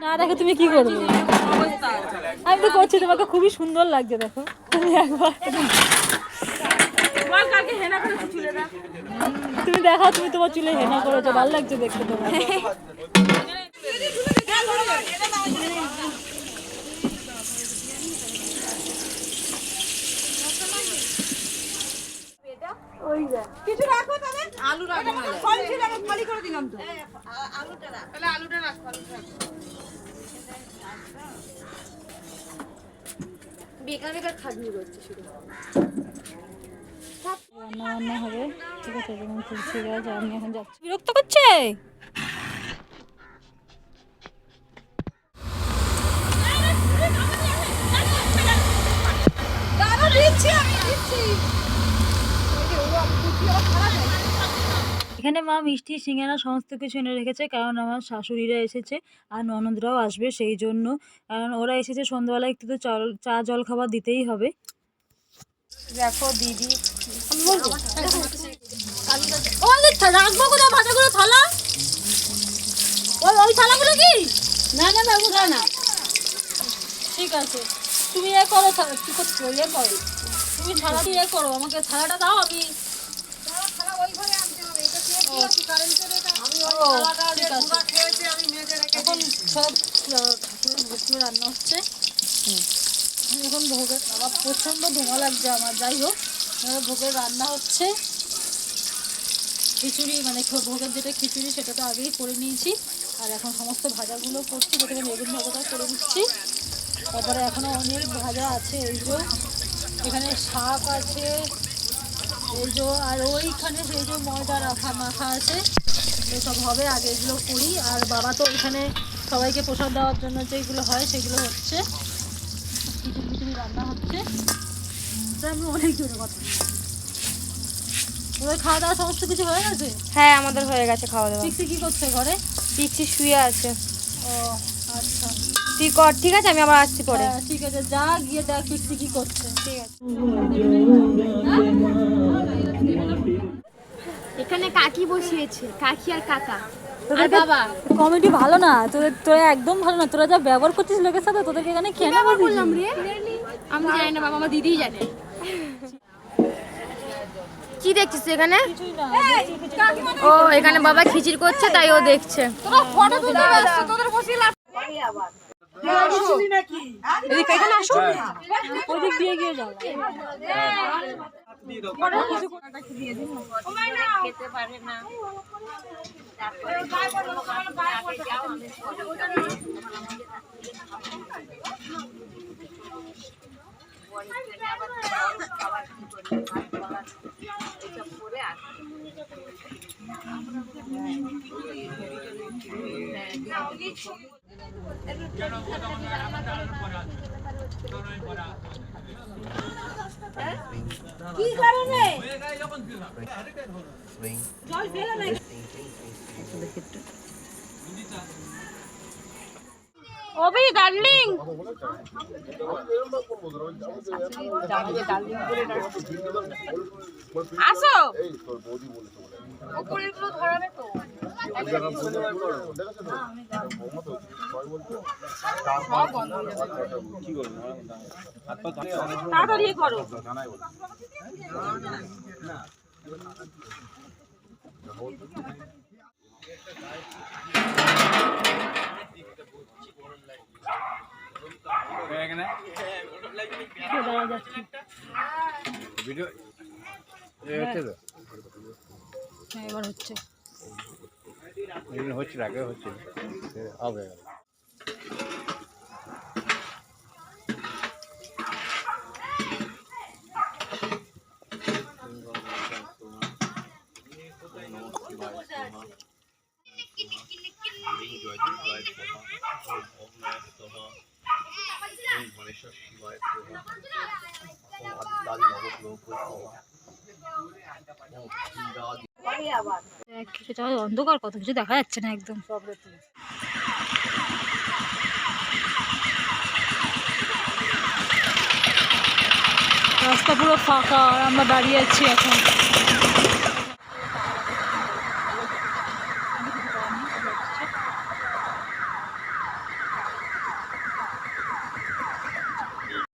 না দেখো তুমি কি করবে, আমি তো করছি, তোমাকে খুবই সুন্দর লাগছে। দেখো তুমি একবার তুমি দেখাও, তুমি তোমার চুলে হেনা করেছো, ভালো লাগছে দেখতে তোমার। কিছু রাখো তাহলে, আলু রাখো, ফল ছিল আমি খালি করে দিলাম তো, আলুটা রাখ, তাহলে আলুটা রাখ, বেকার বেকার খাটনি করছে শুধু। রান্না বান্না হবে, ঠিক আছে, যেমন তুলসী গাছ, আমি এখন যাচ্ছি। বিরক্ত করছে। এখানে মা মিষ্টি সিঙ্গারা সমস্ত কিছু এনে রেখেছে, কারণ আমার শাশুড়িরা এসেছে আর ননদরাও আসবে, সেই জন্য। কারণ ওরা এসেছে সন্ধ্যাবেলা, একটু তো চা জল খাবার দিতেই হবে। দেখো দিদি, আমি বলবো রাখবো কোথায় ভাজাগুলো থালা, ওই থালাগুলো কি? না না বাবু না, ঠিক আছে তুমি এ করো, কি করছো ইয়ে করো, তুমি থালা দিয়ে করো, আমাকে থালাটা দাও, আমি এখন সব ঠাকুরের ভোগগুলো রান্না হচ্ছে। এখন ভোগের আমার প্রচণ্ড ধোঁয়া লাগছে আমার, যাই হোক ভোগের রান্না হচ্ছে। খিচুড়ি মানে ভোগের যেটা খিচুড়ি সেটা তো আগেই করে নিয়েছি, আর এখন সমস্ত ভাজাগুলো করছি, প্রথমে বেগুন ভাজাটা করে দিচ্ছি, তারপরে এখনও অনেক ভাজা আছে। এই যে এখানে শাক আছে, এই যে আর ওইখানে সেই যে ময়দা মাখা আছে, এসব হবে, আগে এগুলো করি। আর বাবা তো এখানে সবাইকে প্রসাদ দেওয়ার জন্য যেগুলো হয় সেগুলো হচ্ছে, খিচুড়ি রান্না হচ্ছে। আমি অনেক জোরে কথা, ওদের খাওয়া দাওয়া সমস্ত কিছু হয়ে গেছে? হ্যাঁ আমাদের হয়ে গেছে খাওয়া দাওয়া। পিক্সি কি করছে ঘরে? পিক্সি শুয়ে আছে। ও আচ্ছা, তুই কর, ঠিক আছে, আমি আবার আসছি পরে। ঠিক আছে, যা গিয়ে দেখ পিক্সি কি করছে। ঠিক আছে। এখানে কাকি বসিয়েছে, কাকি আর কাকা আর বাবা। কমেডি ভালো না তোদের, তোরা একদম ভালো না, তোরা যা ব্যবহার করছিস লোকের সাথে, তোদেরকে এখানে খেয়ে না বললাম রে, আমি জানি না বাবা, আমার দিদিই জানে। কি দেখছিস এখানে? ও এখানে বাবা খিচুড়ি করছে, তাই ও দেখছে। ওদিক দিয়ে গিয়ে যাও। খেতে পারে না, কি কারণে জল ফেলে নাই? ওবি ডার্লিং, আসো, উপরে গুলো ধরাবে তো, তাড়াতাড়ি করো। এবার হচ্ছে আগে হচ্ছে হবে। অন্ধকার, কত কিছু দেখা যাচ্ছে না একদম। রাস্তা পুরো ফাঁকা আর আমরা দাঁড়িয়ে আছি এখন।